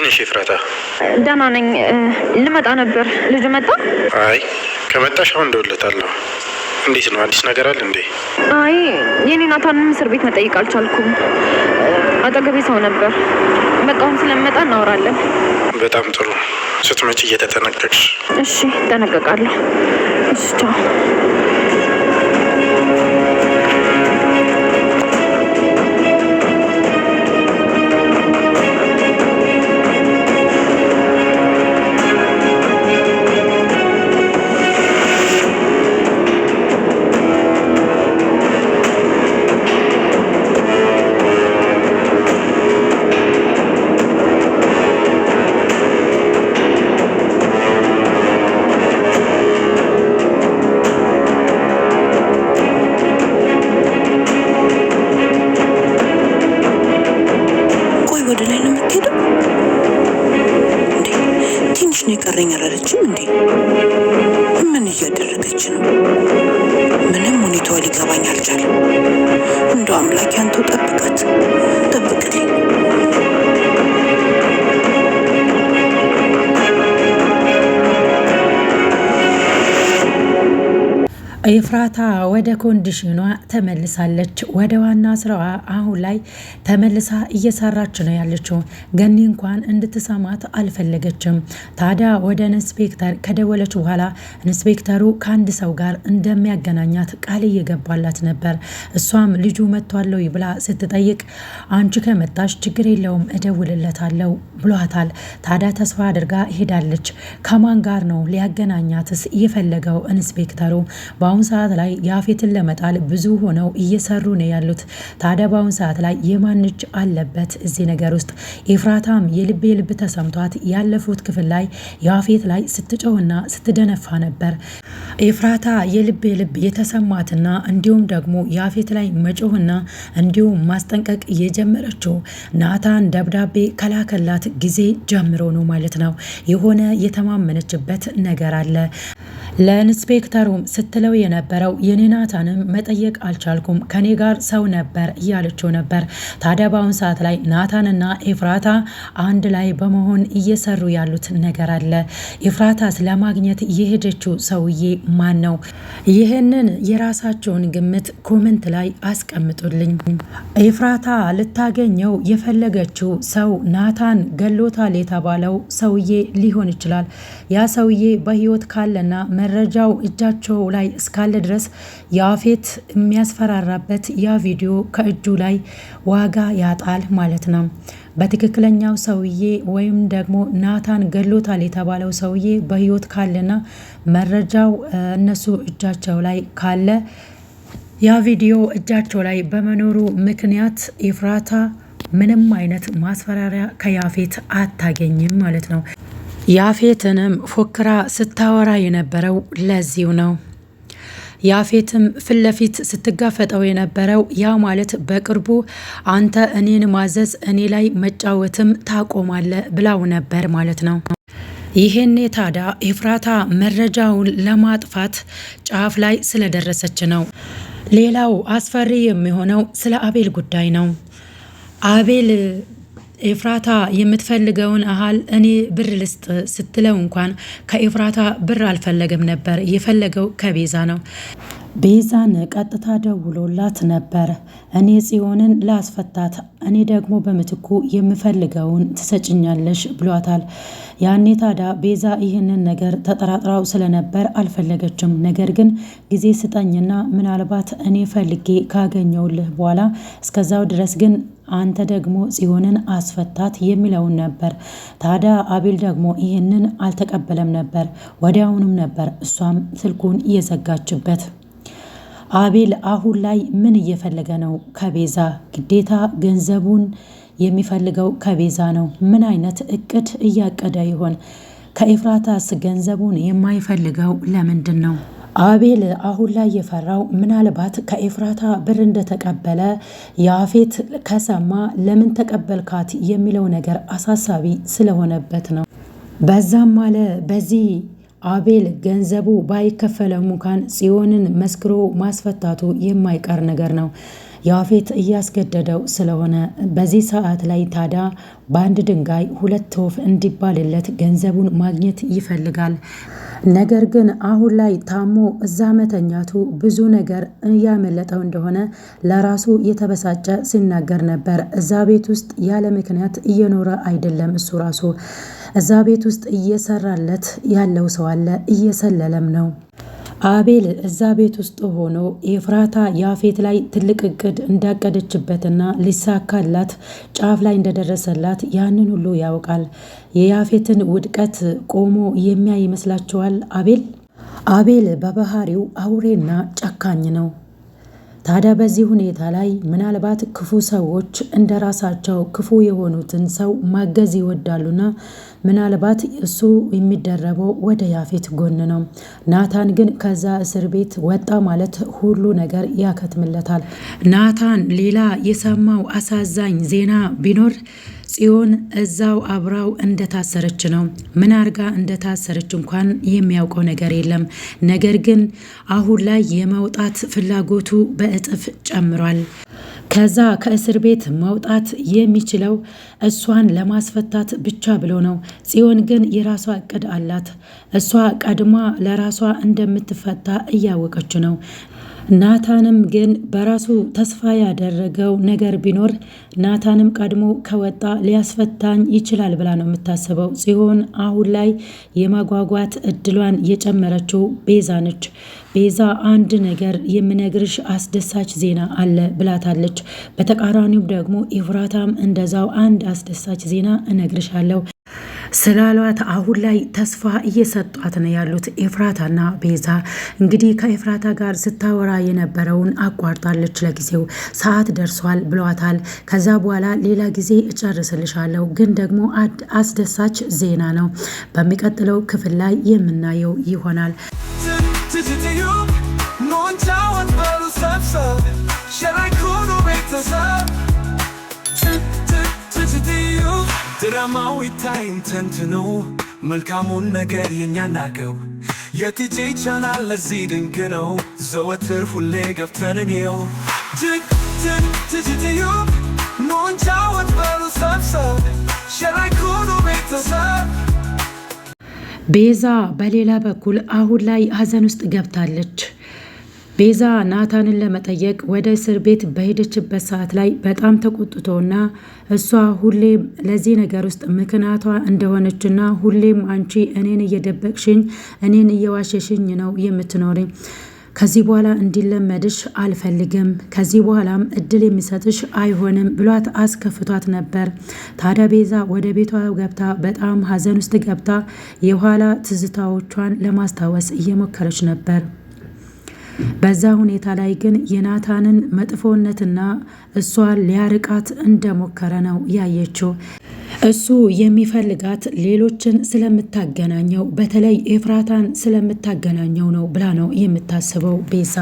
ነሽ ኤፍራታ? ደህና ነኝ። ልመጣ ነበር። ልጁ መጣ? አይ ከመጣሽ አሁን እደውልለታለሁ። እንዴት ነው? አዲስ ነገር አለ እንዴ? አይ የኔ ናታንን እስር ቤት መጠየቅ አልቻልኩም። አጠገቤ ሰው ነበር። በቃ አሁን ስለመጣ እናወራለን። በጣም ጥሩ። ስትመጪ እየተጠነቀቅሽ። እሺ እጠነቀቃለሁ። እሺ ቻው። የቀረኝ አላለችም እንዴ? ምን እያደረገች ነው? ምንም ሁኔታዋ ሊገባኝ አልቻለም። እንደው አምላክ ያንተው ጠብቃት፣ ጠብቅልኝ። ኤፍራታ ወደ ኮንዲሽኗ ተመልሳለች። ወደ ዋና ስራዋ አሁን ላይ ተመልሳ እየሰራች ነው ያለችው። ገኒ እንኳን እንድትሰማት አልፈለገችም። ታዲያ ወደ ኢንስፔክተር ከደወለች በኋላ ኢንስፔክተሩ ከአንድ ሰው ጋር እንደሚያገናኛት ቃል እየገባላት ነበር። እሷም ልጁ መጥቷለው ብላ ስትጠይቅ አንቺ ከመጣሽ ችግር የለውም እደውልለታለሁ ብሏታል። ታዲያ ተስፋ አድርጋ ሄዳለች። ከማን ጋር ነው ሊያገናኛትስ የፈለገው ኢንስፔክተሩ? በአሁኑ ሰዓት ላይ ያፌትን ለመጣል ብዙ ሆነው እየሰሩ ነው ያሉት። ታዲያ በአሁኑ ሰዓት ላይ የማን እጅ አለበት እዚህ ነገር ውስጥ? ኤፍራታም የልብ የልብ ተሰምቷት ያለፉት ክፍል ላይ ያፌት ላይ ስትጮህና ስትደነፋ ነበር። ኤፍራታ የልብ የልብ የተሰማትና እንዲሁም ደግሞ ያፌት ላይ መጮህና እንዲሁም ማስጠንቀቅ የጀመረችው ናታን ደብዳቤ ከላከላት ጊዜ ጀምሮ ነው ማለት ነው። የሆነ የተማመነችበት ነገር አለ። ለኢንስፔክተሩም ስትለው የነበረው የኔ ናታንም መጠየቅ አልቻልኩም፣ ከኔ ጋር ሰው ነበር እያለችው ነበር። ታዲያ በአሁኑ ሰዓት ላይ ናታንና ኤፍራታ አንድ ላይ በመሆን እየሰሩ ያሉት ነገር አለ። ኤፍራታስ ለማግኘት የሄደችው ሰውዬ ማን ነው? ይህንን የራሳቸውን ግምት ኮመንት ላይ አስቀምጡልኝ። ኤፍራታ ልታገኘው የፈለገችው ሰው ናታን ገሎታል የተባለው ሰውዬ ሊሆን ይችላል። ያ ሰውዬ በህይወት ካለና መረጃው እጃቸው ላይ እስካለ ድረስ ያፌት የሚያስፈራራበት ያ ቪዲዮ ከእጁ ላይ ዋጋ ያጣል ማለት ነው። በትክክለኛው ሰውዬ ወይም ደግሞ ናታን ገሎታል የተባለው ሰውዬ በህይወት ካለና መረጃው እነሱ እጃቸው ላይ ካለ ያ ቪዲዮ እጃቸው ላይ በመኖሩ ምክንያት ኤፍራታ ምንም አይነት ማስፈራሪያ ከያፌት አታገኝም ማለት ነው። ያፌትንም ፎክራ ስታወራ የነበረው ለዚሁ ነው። ያፌትም ፊት ለፊት ስትጋፈጠው የነበረው ያ ማለት በቅርቡ አንተ እኔን ማዘዝ እኔ ላይ መጫወትም ታቆማለ ብላው ነበር ማለት ነው። ይሄኔ ታዲያ ኤፍራታ መረጃውን ለማጥፋት ጫፍ ላይ ስለደረሰች ነው። ሌላው አስፈሪ የሚሆነው ስለ አቤል ጉዳይ ነው። አቤል ኤፍራታ የምትፈልገውን አህል እኔ ብር ልስጥ ስትለው እንኳን ከኤፍራታ ብር አልፈለገም ነበር፣ የፈለገው ከቤዛ ነው። ቤዛን ቀጥታ ደውሎላት ነበር። እኔ ጽዮንን ላስፈታት፣ እኔ ደግሞ በምትኩ የምፈልገውን ትሰጭኛለሽ ብሏታል። ያኔ ታዲያ ቤዛ ይህንን ነገር ተጠራጥራው ስለነበር አልፈለገችም። ነገር ግን ጊዜ ስጠኝና ምናልባት እኔ ፈልጌ ካገኘውልህ በኋላ እስከዛው ድረስ ግን አንተ ደግሞ ጽዮንን አስፈታት የሚለውን ነበር። ታዲያ አቤል ደግሞ ይህንን አልተቀበለም ነበር። ወዲያውኑም ነበር እሷም ስልኩን እየዘጋችበት። አቤል አሁን ላይ ምን እየፈለገ ነው ከቤዛ? ግዴታ ገንዘቡን የሚፈልገው ከቤዛ ነው። ምን አይነት እቅድ እያቀደ ይሆን? ከኤፍራታስ ገንዘቡን የማይፈልገው ለምንድን ነው? አቤል አሁን ላይ የፈራው ምናልባት ከኤፍራታ ብር እንደተቀበለ ያፌት ከሰማ ለምን ተቀበልካት የሚለው ነገር አሳሳቢ ስለሆነበት ነው። በዛም አለ በዚህ አቤል ገንዘቡ ባይከፈለው እንኳን ጽዮንን መስክሮ ማስፈታቱ የማይቀር ነገር ነው። ያፌት እያስገደደው ስለሆነ በዚህ ሰዓት ላይ ታዲያ በአንድ ድንጋይ ሁለት ወፍ እንዲባልለት ገንዘቡን ማግኘት ይፈልጋል። ነገር ግን አሁን ላይ ታሞ እዛ መተኛቱ ብዙ ነገር እያመለጠው እንደሆነ ለራሱ የተበሳጨ ሲናገር ነበር። እዛ ቤት ውስጥ ያለ ምክንያት እየኖረ አይደለም። እሱ ራሱ እዛ ቤት ውስጥ እየሰራለት ያለው ሰው አለ፣ እየሰለለም ነው። አቤል እዛ ቤት ውስጥ ሆኖ ኤፍራታ ያፌት ላይ ትልቅ እቅድ እንዳቀደችበትና ሊሳካላት ጫፍ ላይ እንደደረሰላት ያንን ሁሉ ያውቃል። የያፌትን ውድቀት ቆሞ የሚያይ ይመስላችኋል? አቤል በባህሪው አውሬና ጨካኝ ነው። ታዲያ በዚህ ሁኔታ ላይ ምናልባት ክፉ ሰዎች እንደ ራሳቸው ክፉ የሆኑትን ሰው ማገዝ ይወዳሉና ምናልባት እሱ የሚደረበው ወደ ያፌት ጎን ነው። ናታን ግን ከዛ እስር ቤት ወጣ ማለት ሁሉ ነገር ያከትምለታል። ናታን ሌላ የሰማው አሳዛኝ ዜና ቢኖር ጽዮን እዛው አብራው እንደታሰረች ነው። ምን አርጋ እንደታሰረች እንኳን የሚያውቀው ነገር የለም። ነገር ግን አሁን ላይ የመውጣት ፍላጎቱ በእጥፍ ጨምሯል። ከዛ ከእስር ቤት መውጣት የሚችለው እሷን ለማስፈታት ብቻ ብሎ ነው። ጽዮን ግን የራሷ እቅድ አላት። እሷ ቀድማ ለራሷ እንደምትፈታ እያወቀች ነው። ናታንም ግን በራሱ ተስፋ ያደረገው ነገር ቢኖር ናታንም ቀድሞ ከወጣ ሊያስፈታኝ ይችላል ብላ ነው የምታስበው። ጽዮን አሁን ላይ የማጓጓት እድሏን የጨመረችው ቤዛ ነች። ቤዛ አንድ ነገር የምነግርሽ አስደሳች ዜና አለ ብላታለች። በተቃራኒው ደግሞ ኤፍራታም እንደዛው አንድ አስደሳች ዜና እነግርሻለሁ ስላሏት አሁን ላይ ተስፋ እየሰጧት ነው ያሉት ኤፍራታና ቤዛ። እንግዲህ ከኤፍራታ ጋር ስታወራ የነበረውን አቋርጣለች። ለጊዜው ሰዓት ደርሷል ብሏታል። ከዛ በኋላ ሌላ ጊዜ እጨርስልሻለሁ፣ ግን ደግሞ አስደሳች ዜና ነው። በሚቀጥለው ክፍል ላይ የምናየው ይሆናል። ድራማው ይታይን ተንትኖ መልካሙን ነገር የኛ ናገው የቲጂ ቻናል ለዚህ ድንቅ ነው። ዘወትር ሁሌ ገብተን እንየው። ትጅትዩ ኖንቻወት በሉ ሰብሰብ ሸራይኩኑ ቤተሰብ። ቤዛ በሌላ በኩል አሁን ላይ ሀዘን ውስጥ ገብታለች። ቤዛ ናታንን ለመጠየቅ ወደ እስር ቤት በሄደችበት ሰዓት ላይ በጣም ተቆጥቶና እሷ ሁሌም ለዚህ ነገር ውስጥ ምክንያቷ እንደሆነችና ሁሌም አንቺ እኔን እየደበቅሽኝ እኔን እየዋሸሽኝ ነው የምትኖሪ፣ ከዚህ በኋላ እንዲለመድሽ አልፈልግም፣ ከዚህ በኋላም እድል የሚሰጥሽ አይሆንም ብሏት አስከፍቷት ነበር። ታዲያ ቤዛ ወደ ቤቷ ገብታ በጣም ሀዘን ውስጥ ገብታ የኋላ ትዝታዎቿን ለማስታወስ እየሞከረች ነበር። በዛ ሁኔታ ላይ ግን የናታንን መጥፎነትና እሷን ሊያርቃት እንደሞከረ ነው ያየችው። እሱ የሚፈልጋት ሌሎችን ስለምታገናኘው በተለይ ኤፍራታን ስለምታገናኘው ነው ብላ ነው የምታስበው ቤዛ።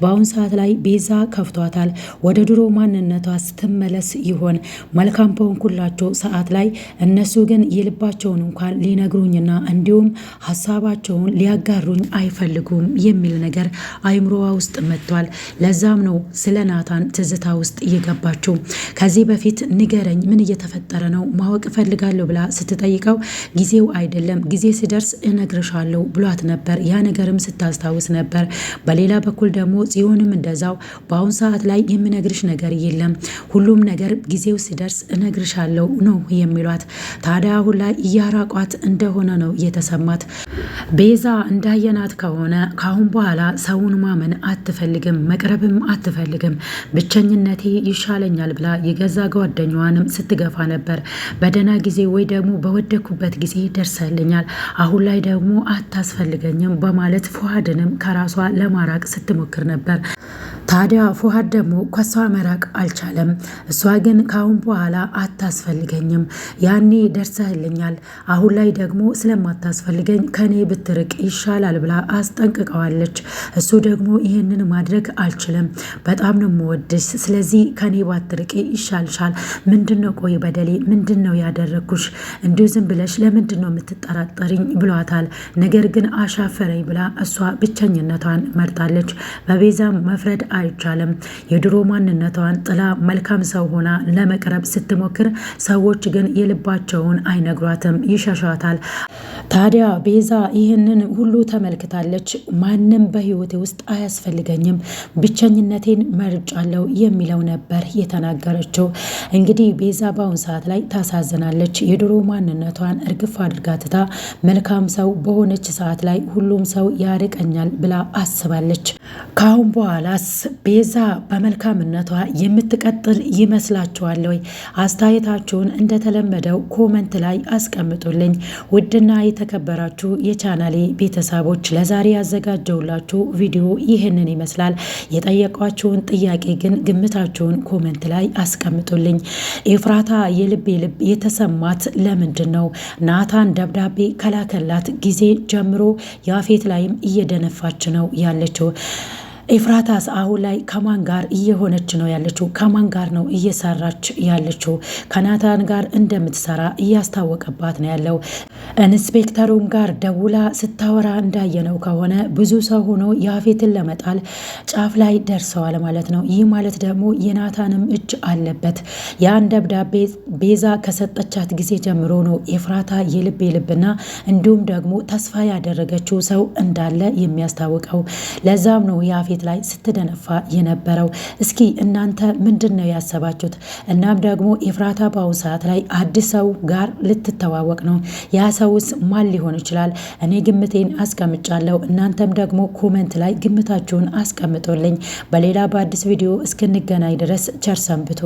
በአሁን ሰዓት ላይ ቤዛ ከፍቷታል። ወደ ድሮ ማንነቷ ስትመለስ ይሆን? መልካም በሆንኩላቸው ሰዓት ላይ እነሱ ግን የልባቸውን እንኳን ሊነግሩኝና እንዲሁም ሀሳባቸውን ሊያጋሩኝ አይፈልጉም የሚል ነገር አይምሮዋ ውስጥ መጥቷል። ለዛም ነው ስለ ናታን ትዝታ ውስጥ እየገባችው። ከዚህ በፊት ንገረኝ፣ ምን እየተፈጠረ ነው ማወቅ እፈልጋለሁ ብላ ስትጠይቀው ጊዜው አይደለም፣ ጊዜ ሲደርስ እነግርሻለሁ ብሏት ነበር። ያ ነገርም ስታስታውስ ነበር። በሌላ በኩል ደግሞ ጽዮንም እንደዛው በአሁን ሰዓት ላይ የምነግርሽ ነገር የለም፣ ሁሉም ነገር ጊዜው ሲደርስ እነግርሻለሁ ነው የሚሏት። ታዲያ አሁን ላይ እያራቋት እንደሆነ ነው የተሰማት። ቤዛ እንዳየናት ከሆነ ካሁን በኋላ ሰውን ማመን አትፈልግም፣ መቅረብም አትፈልግም። ብቸኝነቴ ይሻለኛል ብላ የገዛ ጓደኛዋንም ስትገፋ ነበር። በደህና ጊዜ ወይ ደግሞ በወደኩበት ጊዜ ደርሰልኛል፣ አሁን ላይ ደግሞ አታስፈልገኝም በማለት ፉሃድንም ከራሷ ለማራቅ ስትሞክር ነበር። ታዲያ ፉሃድ ደግሞ ከሷ መራቅ አልቻለም። እሷ ግን ካሁን በኋላ አታስፈልገኝም፣ ያኔ ደርሰህልኛል፣ አሁን ላይ ደግሞ ስለማታስፈልገኝ ከኔ ብትርቅ ይሻላል ብላ አስጠንቅቀዋለች። እሱ ደግሞ ይህንን ማድረግ አልችልም፣ በጣም ነው የምወድሽ፣ ስለዚህ ከኔ ባትርቂ ይሻልሻል። ምንድነው ቆይ በደሌ ምንድነው ያደረግኩሽ? እንዲሁ ዝም ብለሽ ለምንድነው የምትጠራጠሪኝ ብሏታል። ነገር ግን አሻፈረኝ ብላ እሷ ብቸኝነቷን መርጣለች። በቤዛም መፍረድ አይቻልም። የድሮ ማንነቷን ጥላ መልካም ሰው ሆና ለመቅረብ ስትሞክር ሰዎች ግን የልባቸውን አይነግሯትም፣ ይሸሻታል። ታዲያ ቤዛ ይህንን ሁሉ ተመልክታለች። ማንም በህይወቴ ውስጥ አያስፈልገኝም፣ ብቸኝነቴን መርጫለሁ የሚለው ነበር የተናገረችው። እንግዲህ ቤዛ በአሁን ሰዓት ላይ ታሳዝናለች። የድሮ ማንነቷን እርግፍ አድርጋ ትታ መልካም ሰው በሆነች ሰዓት ላይ ሁሉም ሰው ያርቀኛል ብላ አስባለች። ካሁን በኋላስ ቤዛ በመልካምነቷ የምትቀጥል ይመስላችኋል ወይ? አስተያየታችሁን እንደተለመደው ኮመንት ላይ አስቀምጡልኝ። ውድና የተከበራችሁ የቻናሌ ቤተሰቦች ለዛሬ ያዘጋጀውላችሁ ቪዲዮ ይህንን ይመስላል። የጠየቋችሁን ጥያቄ ግን ግምታችሁን ኮመንት ላይ አስቀምጡልኝ። ኤፍራታ የልብ የተሰማት ለምንድን ነው? ናታን ደብዳቤ ከላከላት ጊዜ ጀምሮ ያፌት ላይም እየደነፋች ነው ያለችው። ኤፍራታስ አሁን ላይ ከማን ጋር እየሆነች ነው ያለችው? ከማን ጋር ነው እየሰራች ያለችው? ከናታን ጋር እንደምትሰራ እያስታወቀባት ነው ያለው። ኢንስፔክተሩም ጋር ደውላ ስታወራ እንዳየነው ከሆነ ብዙ ሰው ሆኖ ያፌትን ለመጣል ጫፍ ላይ ደርሰዋል ማለት ነው። ይህ ማለት ደግሞ የናታንም እጅ አለበት። ያን ደብዳቤ ቤዛ ከሰጠቻት ጊዜ ጀምሮ ነው ኤፍራታ የልብና እንዲሁም ደግሞ ተስፋ ያደረገችው ሰው እንዳለ የሚያስታውቀው። ለዛም ነው ያፌት ላይ ስትደነፋ የነበረው። እስኪ እናንተ ምንድን ነው ያሰባችሁት? እናም ደግሞ ኤፍራታ በአሁኑ ሰዓት ላይ አዲስ ሰው ጋር ልትተዋወቅ ነው። ያ ሰውስ ማን ሊሆን ይችላል? እኔ ግምቴን አስቀምጫለሁ። እናንተም ደግሞ ኮመንት ላይ ግምታችሁን አስቀምጡልኝ። በሌላ በአዲስ ቪዲዮ እስክንገናኝ ድረስ ቸር ሰንብቱ።